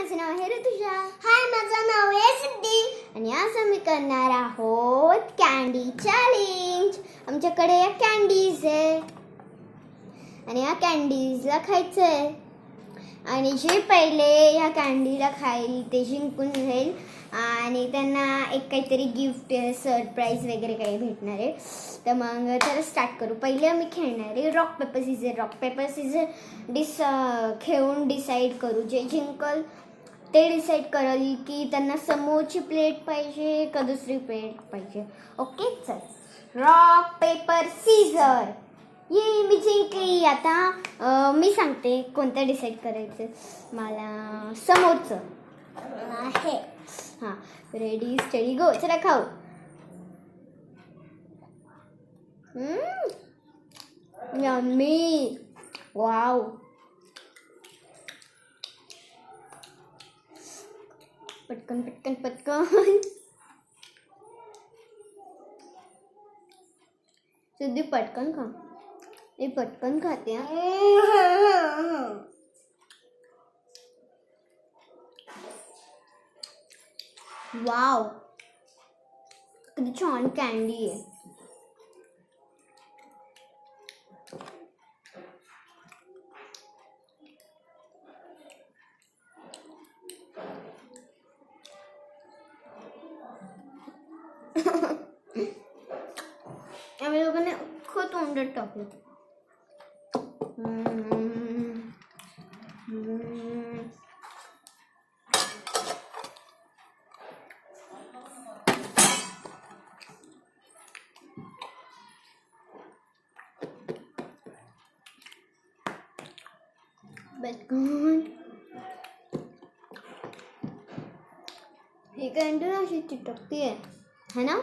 माझं नाव आहे ऋतुजा. हाय, माझं नाव आहे सिद्धी. आणि आज आम्ही करणार आहोत कॅन्डी चॅलेंज. आमच्याकडे या कॅन्डीज आहे आणि या कॅन्डीजला खायचं आहे. आणि जे पहिले या कॅन्डीला खाईल ते जिंकून जाईल आणि त्यांना एक काहीतरी गिफ्ट सरप्राईज वगैरे काही भेटणार आहे. तर मग चला स्टार्ट करू. पहिले आम्ही खेळणार आहे rock paper scissor. Rock paper scissor खेळून डिसाईड करू. जे जिंकल ते डिसाईड करेल की त्यांना समोरची प्लेट पाहिजे का दुसरी प्लेट पाहिजे. ओके, चल रॉक पेपर सीझर. ये मी जिंकली. आता मी सांगते कोणतं डिसाईड करायचं. मला समोरचं आहे. हां, रेडी स्टडी गो. चला खाऊ. यम्मी. वाव. पटकन पटकन पटकन. सिद्धी पटकन खा. मी पटकन खाते. वाव, किती छान कॅन्डी आहे. आम्ही लोकांनी अख्खं तोंडात टाकलं. पटकन. ही कॅन्डी अशी चिटकती आहे है ना.